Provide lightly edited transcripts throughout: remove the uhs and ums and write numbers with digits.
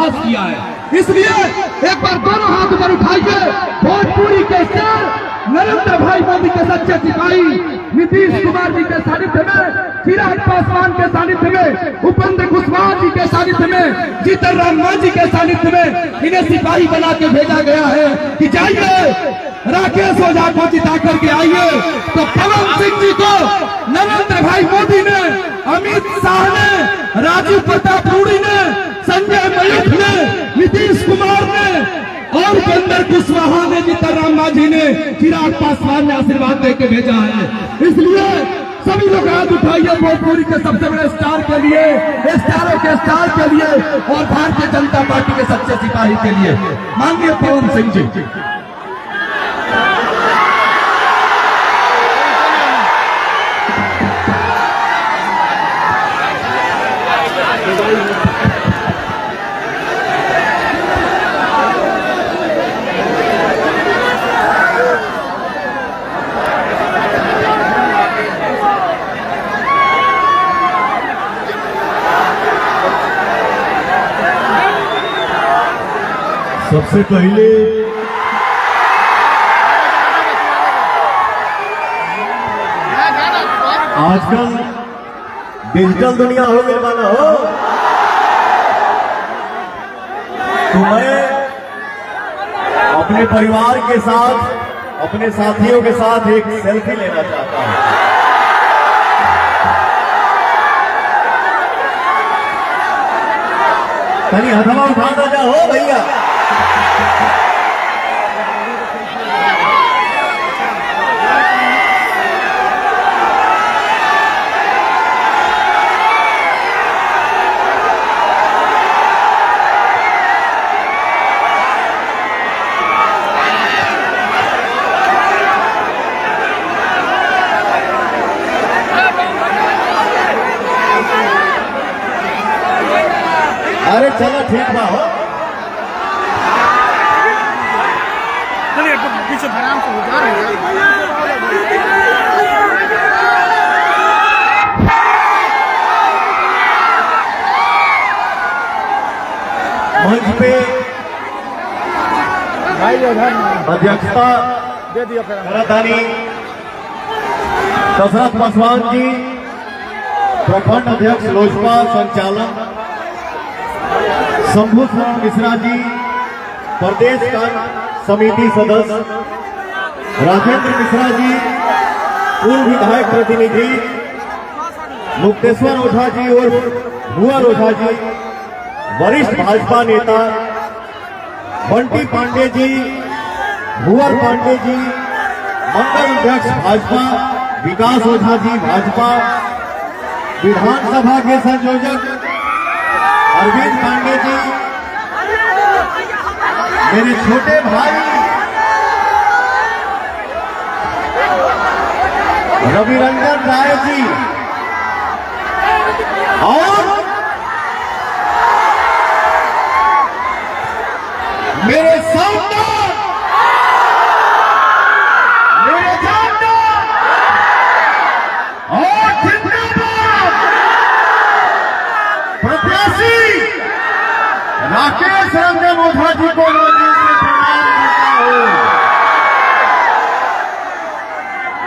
इतिहास किया है। इसलिए एक बार दोनों हाथ ऊपर उठाइए, भोजपुरी के शेर नरेंद्र भाई मोदी के सच्चे सिपाही नीतीश कुमार जी के सानिध्य में, चिराग पासवान के सानिध्य में, उपेंद्र कुशवाहा जी के सानिध्य में, जीतन राम मांझी के सानिध्य में इन्हें सिपाही बना के भेजा गया है कि जाइए राकेश ओझा को जिता करके आइए। तो पवन सिंह जी को नरेंद्र भाई मोदी ने, अमित शाह ने, राजीव प्रताप रूडी ने, संजय मयूख ने, नीतीश कुमार ने और उपेंद्र कुशवाहा ने, जीतन राम मांझी ने, चिराग पासवान ने आशीर्वाद देके भेजा है। इसलिए सभी लोग हाथ उठाइए भोजपुरी के सबसे बड़े स्टार के लिए, स्टारों के स्टार के लिए और भारतीय जनता पार्टी के सच्चे सिपाही के लिए, माननीय पवन सिंह जी। सबसे पहले आजकल डिजिटल दुनिया हो गई माना हो, तो मैं अपने परिवार के साथ, अपने साथियों के साथ एक सेल्फी लेना चाहता हूं। कहीं हथवा उठाना चाहो भैया। अरे चलो ठीक बा हो, चलिए पीछे आराम से हो जा रहे हैं। मंच पे अध्यक्षता दे दिया कराधानी दशरथ पासवान जी, प्रखंड अध्यक्ष लोजपा संचालन शंभू शरण मिश्रा जी, प्रदेश कार्य समिति सदस्य राजेंद्र मिश्रा जी, पूर्व विधायक प्रतिनिधि मुक्तेश्वर ओझा जी और भुवर ओझा जी, वरिष्ठ भाजपा नेता बंटी पांडे जी, भुवर पांडे जी, मंडल अध्यक्ष भाजपा विकास ओझा जी भाजपा, विधानसभा के संयोजक अरविंद पांडे जी, मेरे छोटे भाई रविरंजन राय जी और मेरे सामने मेरे सामने और जिंदाबाद प्रत्याशी राकेश रंजन ओझा जी को प्रणाम करता हूं।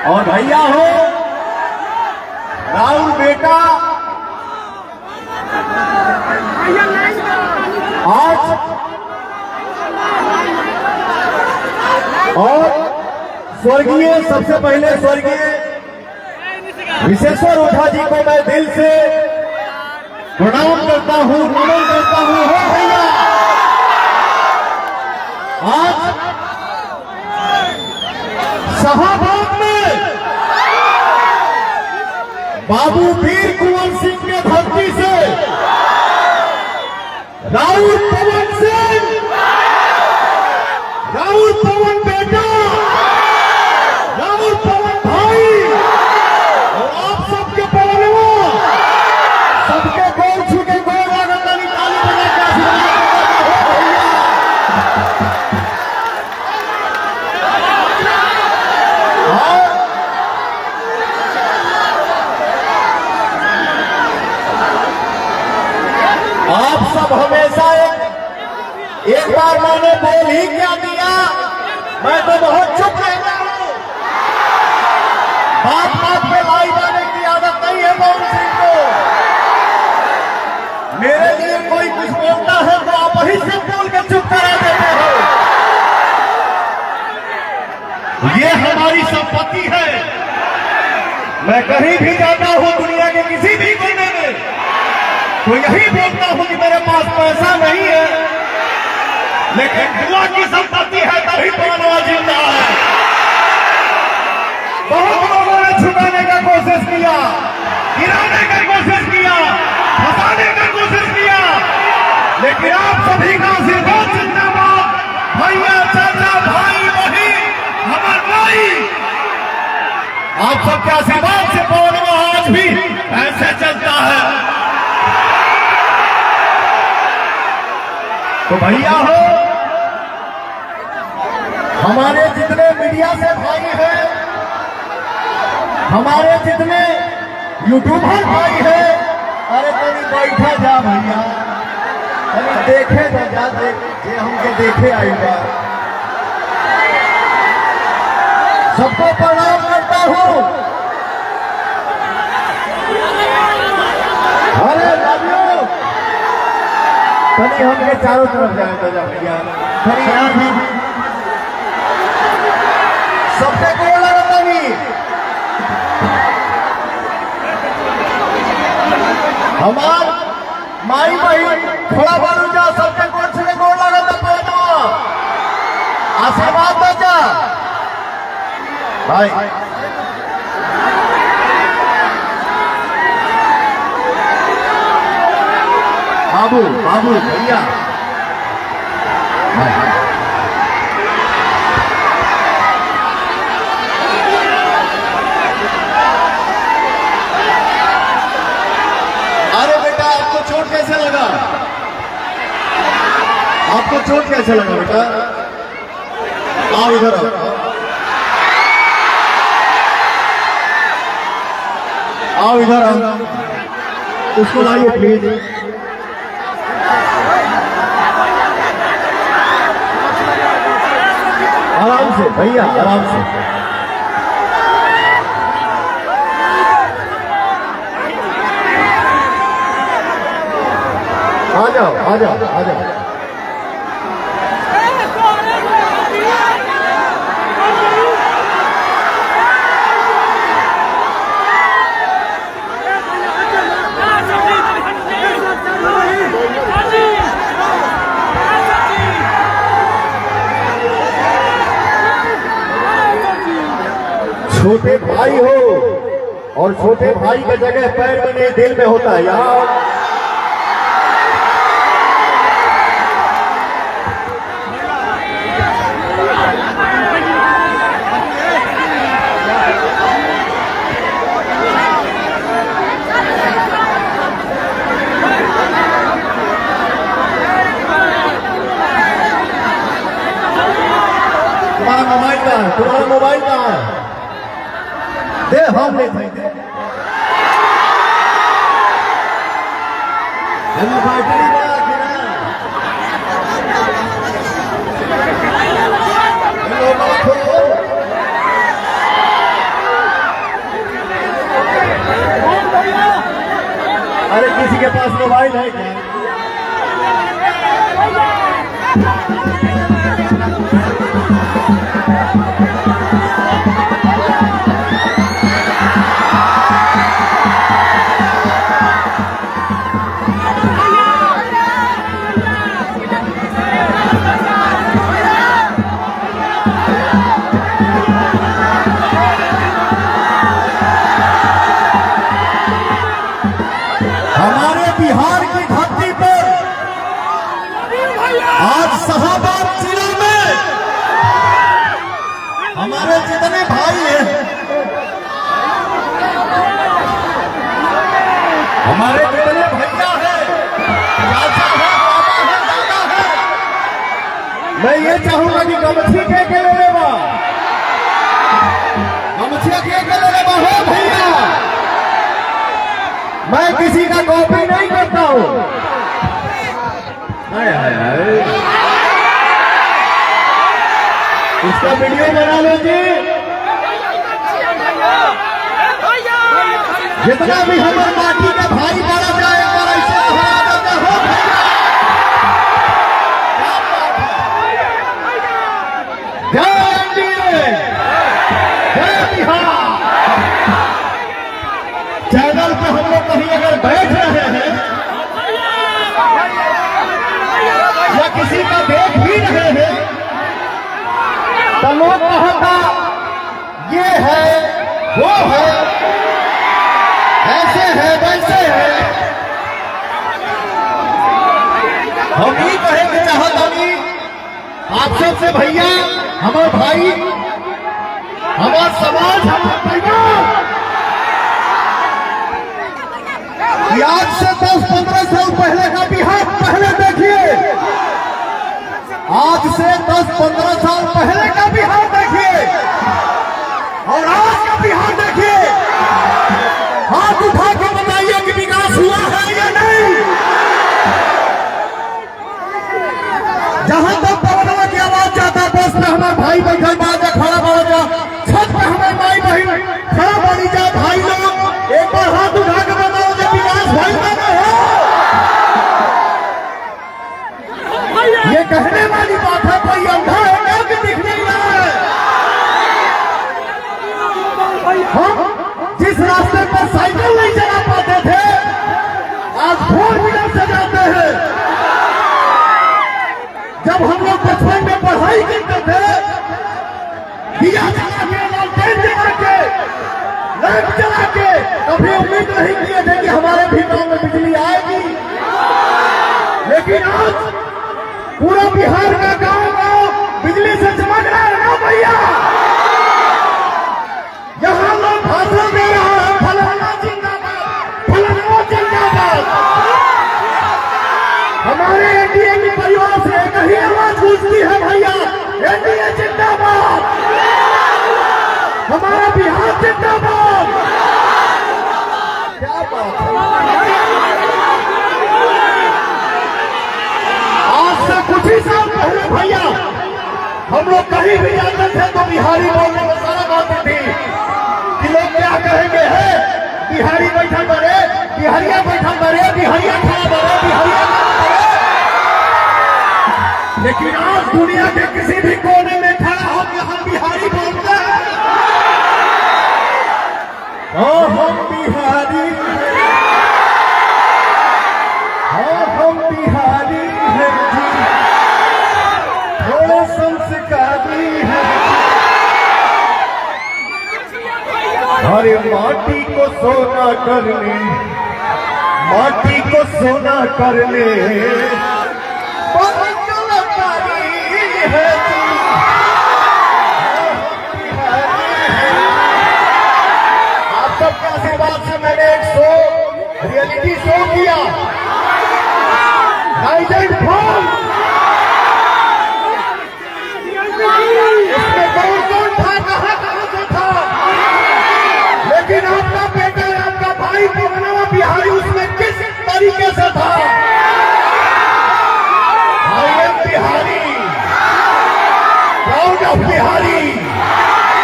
और भैया हो राहुल बेटा, आज और स्वर्गीय, सबसे पहले स्वर्गीय विशेश्वर ओझा जी को मैं दिल से प्रणाम करता हूं, नमन करता हूं। हो भैया, आज शाहबाद में बाबू वीर कुंवर सिंह के धरती से राहुल पवन सिंह, राहुल पवन बेटा, राहुल पवन भाई और आप सबके पवनों, सबके गोल छूके गोल लागत ताली बजा के आशीर्वाद आप सब हमेशा एक एक बार मैंने बोल ही क्या दिया, मैं तो बहुत चुप रहता हूं। बात बात पे लाई जाने की आदत नहीं है पवन सिंह को। मेरे लिए कोई कुछ बोलता है तो आप वही से बोल के चुप करा देते हो। ये हमारी संपत्ति है। मैं कहीं भी जाता हूं दुनिया के किसी भी कोने में तो यही बोलता हूं कि मेरे पास पैसा नहीं है, लेकिन दुआ की संपत्ति है तभी पवनवा जिंदा है। बहुत लोगों ने छुपाने का कोशिश किया, गिराने का कोशिश किया, फंसाने का कोशिश किया, लेकिन आप सभी का आशीर्वाद जिंदाबाद। भैया, चाचा, भाई, बहन, हमार भाई, आप सबके आशीर्वाद से पवनवा आज भी ऐसे चलता है। तो भैया हो, हमारे जितने मीडिया से भाई हैं, हमारे जितने यूट्यूबर भाई हैं, अरे कभी बैठा जा भैया, कभी देखे तो जा, जे हमके देखे आएगा। सबको प्रणाम करता हूं। अरे लवियो, कभी हमके चारों तरफ जाए तो जा भैया, कभी यहाँ भी सबसे गोड़ लगता नहीं। हमार माई बहन थोड़ा बारू जा, सबके गोड़ से गोड़ लगता पहुंचवा, आशीर्वाद बचा भाई। बाबू बाबू भैया, अरे बेटा आपको चोट कैसे लगा? आपको चोट कैसे लगा बेटा? आओ इधर आओ इधर आओ, उसको लाइए प्लीज। आराम से भैया, आराम से। आ जाओ आ जाओ आ जाओ। छोटे भाई हो और छोटे भाई की जगह पैर में नहीं दिल में होता है यार। तुम्हारा मोबाइल कहाँ है? तुम्हारा मोबाइल कहाँ है? दे, हम ले भाई दे। बैटरी अरे किसी के पास मोबाइल है क्या? हमारे बिहार की धरती पर आज शाहबाद जिले में हमारे जितने भाई हैं, हमारे जितने भैया हैं, चाचा है, बाबा है, दादा है, मैं ये चाहूंगा कि गमछी के ले लेवा, गमछिया के ले लेवा हो भैया। मैं किसी का कॉपी नहीं करता हूं। इसका वीडियो बना लो जी। जितना भी हमारे माटी के भाई बड़ा जाए और ऐसे हरा देते हो जय एनडीए, जय बिहार। चैनल पे हम लोग कहीं अगर बैठ रहे हैं या किसी का देख भी रहे हैं तो लोग कहता ये है वो है ऐसे है वैसे है। हम ही कहेंगे चाहत हमी आप सबसे भैया, हमारे भाई, हमारा समाज, हमारा परिवार आज से 10-15 साल पहले का बिहार पहले देखिए। आज से 10-15 साल पहले का बिहार देखिए और आज का बिहार देखिए। हाथ उठा के बताइए कि विकास हुआ है या नहीं। जहां तक पवनवा की आवाज जाता बस में हमारे भाई बैठल बाजा खड़ा बढ़ जा, छत पे हमारे माई बहन खड़ा बढ़ी जा। भाई लोग एक बार हाथ उठा के बताओ कि विकास भाई बने हो। ये कहने वाली बात है, कोई अंधा है क्या कि दिख नहीं रहा है। हम जिस रास्ते पर साइकिल नहीं चला पाते थे आज 4 व्हीलर से जाते हैं। जब हम लोग बचपन में पढ़ाई करते थे दिया जला के, लालटेन जला के, लाइट जला के, कभी उम्मीद नहीं किए थे कि हमारे भी गांव में बिजली आएगी। लेकिन आज पूरा बिहार का गांव बिजली से चमक रहा है ना भैया। यहाँ लोग भाषण दे रहा है फलाना जिंदाबाद, फलाना जिंदाबाद। हमारे एनडीए के परिवार से एक ही आवाज गूंजती है भैया, एनडीए जिंदाबाद, हमारा बिहार जिंदाबाद। क्या बात है। आज से कुछ ही साल पहले भैया हम लोग कहीं भी जाते थे तो बिहारी बोलने में सारा बात थी कि लोग क्या कहेंगे है बिहारी बैठा करे, बिहारिया बैठा करे, बिहारिया खड़ा करे, बिहारिया खड़ा करे। लेकिन आज दुनिया के किसी भी कोने में खड़ा होकर हम बिहारी बोलते हैं। हम बिहारी हैं, हम बिहारी हैं जी, थोड़े संस्कारी हैं। हरे माटी को सोना करने, माटी को सोना करने बहुत कलाकारी है जी। आप सबके आशीर्वाद से मैंने एक शो, रियलिटी शो किया, लाइजेंड फॉर्म। उसमें कौन था, कहां से था, लेकिन आपका बेटा, आपका भाई पवनवा बिहारी उसमें किस तरीके से था। I am Bihari, proud of Bihari.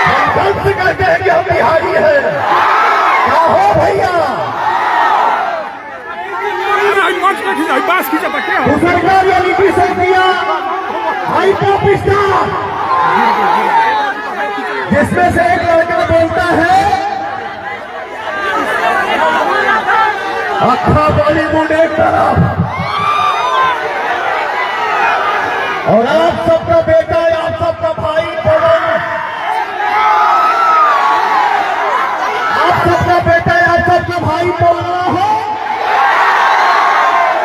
हम गर्व से कहते हैं कि हम बिहारी हैं। क्या हो भैया, सरकार रियलिटी शो किया हाई पॉप स्टार, जिसमें से एक लड़का बोलता है अखा बॉलीवुड एक तरफ और आप सबका बेटा, आप सबका भाई पवन, आप सबका बेटा, आप सबका भाई पवन हो।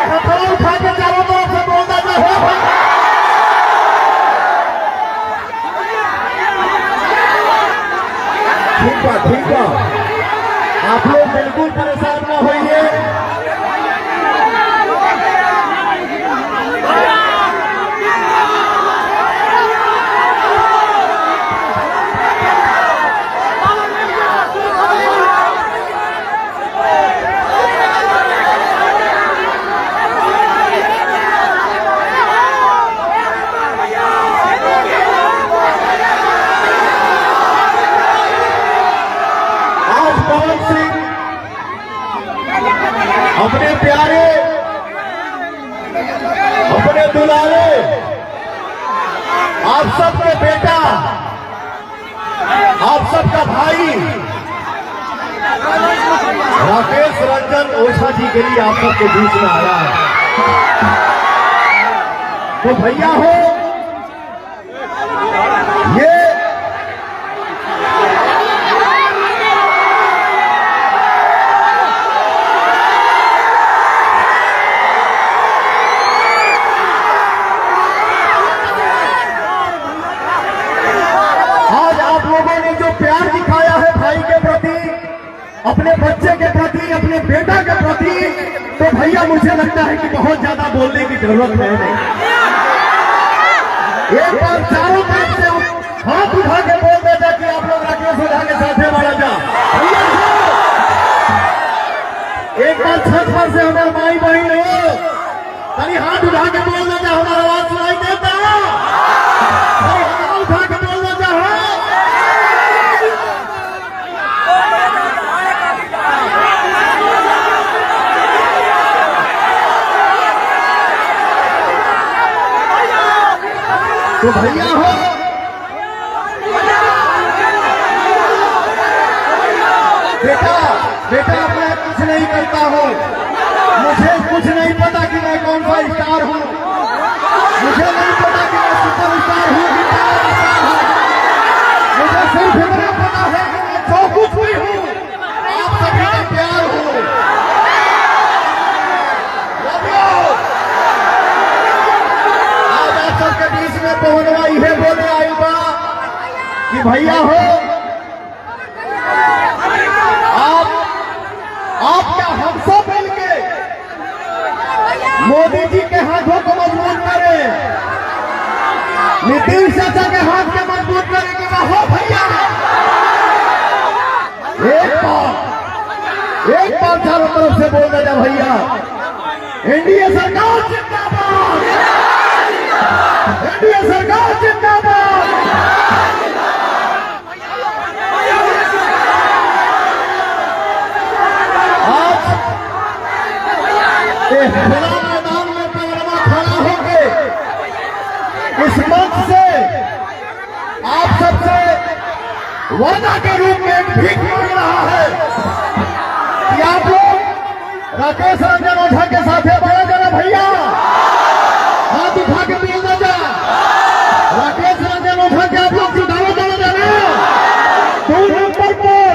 हथौड़ा उठा के चारों तरफ से बोलता जो हो। ठीक है, आप लोग बिल्कुल परेशान न होइए। सबके दुलारे, आप सबके बेटा, आप सबका भाई राकेश रंजन ओझा जी के लिए आप सबके बीच में आया है। तो भैया हो, ये आज आप लोगों ने जो प्यार दिखाया है भाई के प्रति, अपने बच्चे के प्रति, अपने बेटा के प्रति, तो भैया मुझे लगता है कि बहुत ज्यादा बोलने की जरूरत है नहीं। एक बार चारों तरफ से हाथ उठा के बोल देता कि आप लोग राकेश ओझा के साथ है मारा जा। भैया एक बार छत पर से हमारे माई बहन हो, तनी हाथ उठा के बोल देता, हमारा आवाज सुनाई देता, हाथ उठा के बोल देता है। तो भैया हो, बेटा मैं कुछ नहीं करता हूँ, मुझे कुछ नहीं पता कि मैं कौन सा स्टार हूँ, मुझे नहीं पता कि मैं सुपर स्टार हूँ कि पावर स्टार हूँ, मुझे सिर्फ इतना पता है कि मैं जो कुछ भी हूँ आप सभी का प्यार हूँ। आज आप सबके बीच में पहुंचवा यह बोले आई बा कि भैया हो, आप क्या हम सब मिलके मोदी जी के हाथों को मजबूत करें, नीतीश चाचा के हाथ के मजबूत करेंगे ना हो भैया। एक बार चारों तरफ से बोल देना भैया, एनडीए सरकार जिंदाबाद, एनडीए सरकार जिंदाबाद। खुला मैदान में पैरमा खड़ा होके इस मंच से आप सबसे वादा के रूप में एक भीख मांग रहा है कि आप लोग राकेश रंजन ओझा के साथ बढ़ा जाना भैया, हाथ उठा के बोल देना, राकेश रंजन ओझा के आप लोग चुनाव बढ़ा जाना, 2 नंबर पर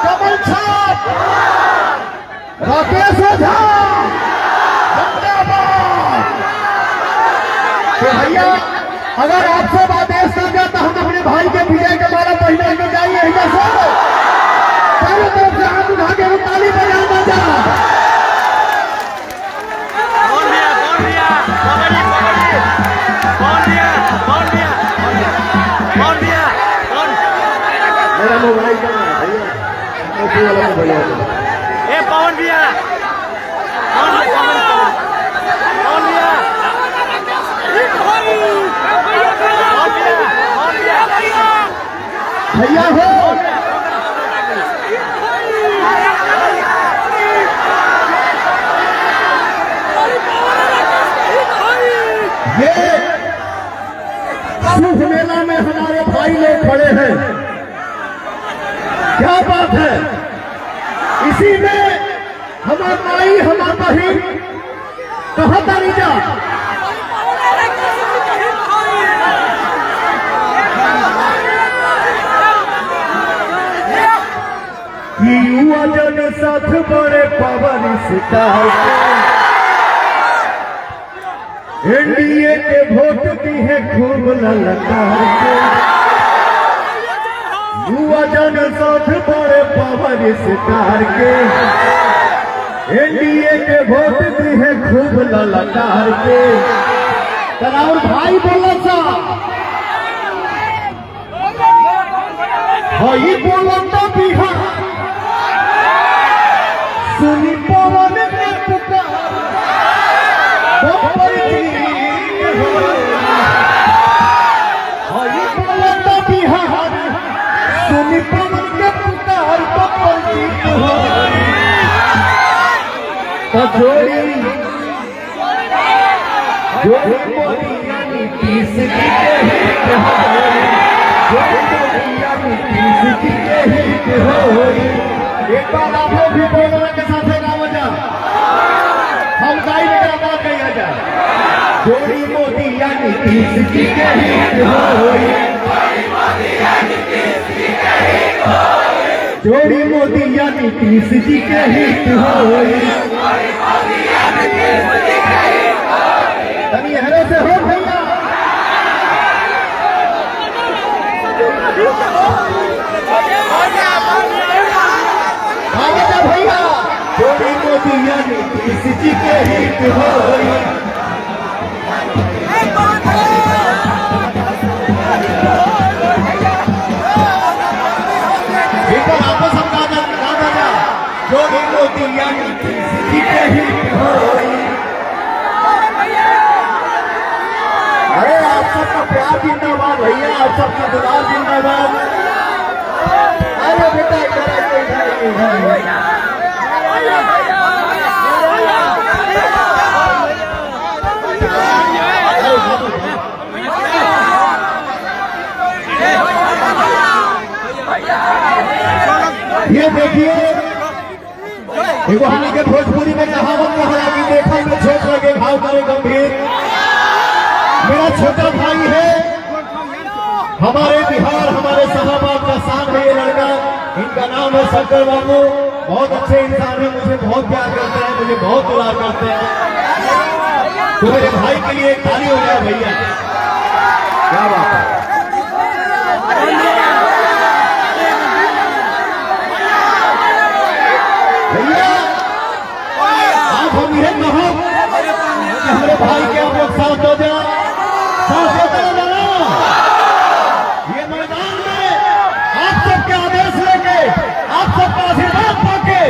कमल छाप राकेश ओझा। तो भैया अगर आप सब आदेश कर जाए तो हम अपने भाई के विजय के माला पहने के जाइए, चारों तरफ से हाथ उठा के ताली बजाना जा। मेरा मोबाइल कहाँ है भैया? पवन भैया, भैया हो, ये शुभ मेला में हमारे भाई लोग खड़े हैं, क्या बात है। इसी में हमार माई, हमार बहन कहाँ तारी जा, युवा जन साथ बड़े पावन सितार, एनडीए के वोट दी है खूब ललकार के, युवा जन साथ बड़े पावन सितार के, एनडीए के वोट दी है खूब ललकार के। तनाउर भाई बोला सा भाई बोला तो बिहार सुनी पवन के पुकार, भाई बोला तो बिहार सुनी पवन के पुकार, जोड़ी जोड़ी मोदिया नीतीश जी के हित होई, जोड़ी मोदिया नीतीश जी के हित होई। एक बार आप लोग भी बोलने के साथ गाँव जा, हम गाई मेरा बात कही जा। जोड़ी मोदिया नीतीश जी के हित होई, जोड़ी मोदिया नीतीश जी के हित होई। तनी हरे से हो भैया, आगे भैया। जोड़ी मोदिया नीतीश जी के हित होई। एक बार आपस हम गाना जा। जोड़ी मोदिया नीतीश जी के हित होई। अरे आप सबका प्यार जिंदाबाद भैया, आप सबका दुलार जिंदाबाद। अरे बेटा ये देखिए, एगो हमने के भोजपुरी में कहावत कहा कि देखा में छोट लगे भाव करे गंभीर। मेरा छोटा भाई है, हमारे बिहार हमारे शाहबाद का शान है ये लड़का। इनका नाम है शंकर बाबू। बहुत अच्छे इंसान है, मुझे बहुत प्यार करते हैं, मुझे बहुत दुलार करते हैं। तो मेरे भाई के लिए एक ताली हो जाए भैया, क्या बात है। भैया आप हम यह कहो कि हमारे भाई के आप लोग साथ हो जाए, साथ होते हो जाना। ये मैदान में आप सबके आदेश लेके, आप सबका आशीर्वाद पाके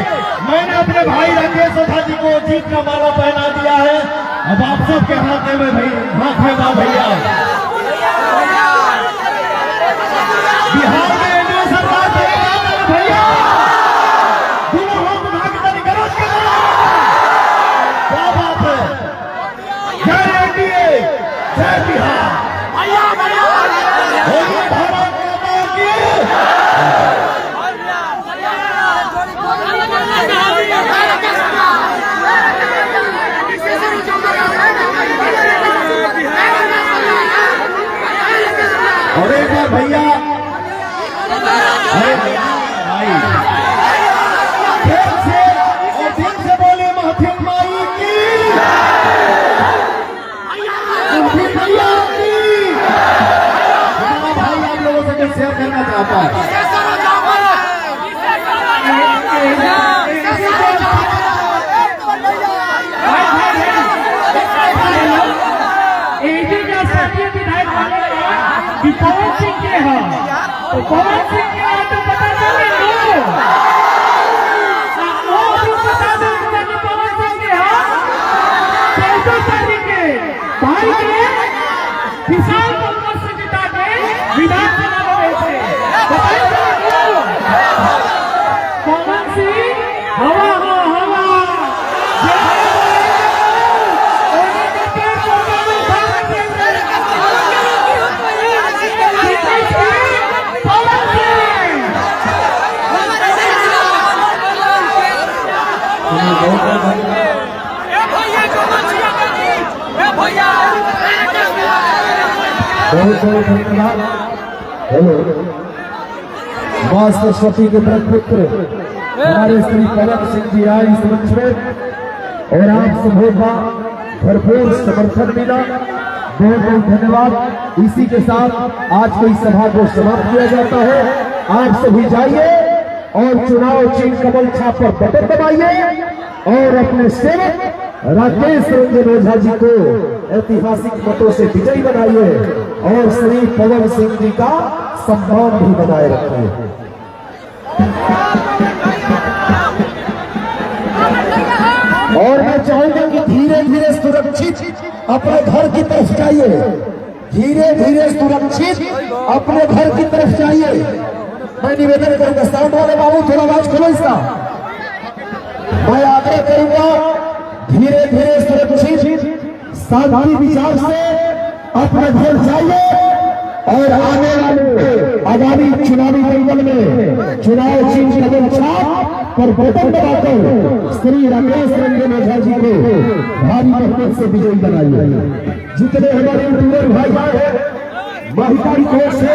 मैंने अपने भाई राकेश ओझा जी को जीत का माला पहना दिया है। अब आप सबके हाथ में हाथ में बा भैया। बिहार में एनडीए सरकार चलेगा भैया, दोनों हाथ उठा के तनी गरज के दो। क्या बात है, जय एनडीए, जय बिहार। बोलिए भारत माता की। और एक बार भैया, अरे भाई दिल से बोले महफिल माई की, महफिल भैया की। हमारा भाई आप लोगों से कुछ शेयर करना चाहता है। पवन सिंह के हैं, तो पवन सिंह के हैं तो पता चले बता दो कि पवन सिंह के हैं 14 तारीख के भाई के विशाल बहुमत से जिता के विधानसभा में थे। पवन सिंह हवा हवा बहुत बहुत धन्यवाद। हेलो, मास्टर के पुत्र हमारे श्री पवन सिंह जी आए इस मंच में और आप सबों का भरपूर समर्थन मिला। बहुत बहुत धन्यवाद। इसी के साथ आज की सभा को समाप्त किया जाता है। आप सभी जाइए और चुनाव चिन्ह कमल छाप पर बटन दबाइए और अपने सेवक राकेश रंजन ओझा जी को ऐतिहासिक मतों से विजयी बनाइए और श्री पवन सिंह जी का सम्मान भी बनाए रखें। और मैं चाहूंगा कि धीरे धीरे सुरक्षित अपने घर की तरफ जाइए, धीरे धीरे सुरक्षित अपने घर की तरफ जाइए। मैं निवेदन करूंगा, साउंड वाले बाबू थोड़ा आवाज खोलो इसका। मैं आग्रह करूंगा धीरे धीरे सुरक्षित शांति विचार से अपने घर जाइए और आने वाले आगामी चुनावी दंगल में चुनाव चिन्ह कदम छाप पर बटन दबाकर श्री राकेश रंजन ओझा जी को भारी बहुमत से विजयी बनाइए। जितने हमारे भाई हैं महिला कोर्ट से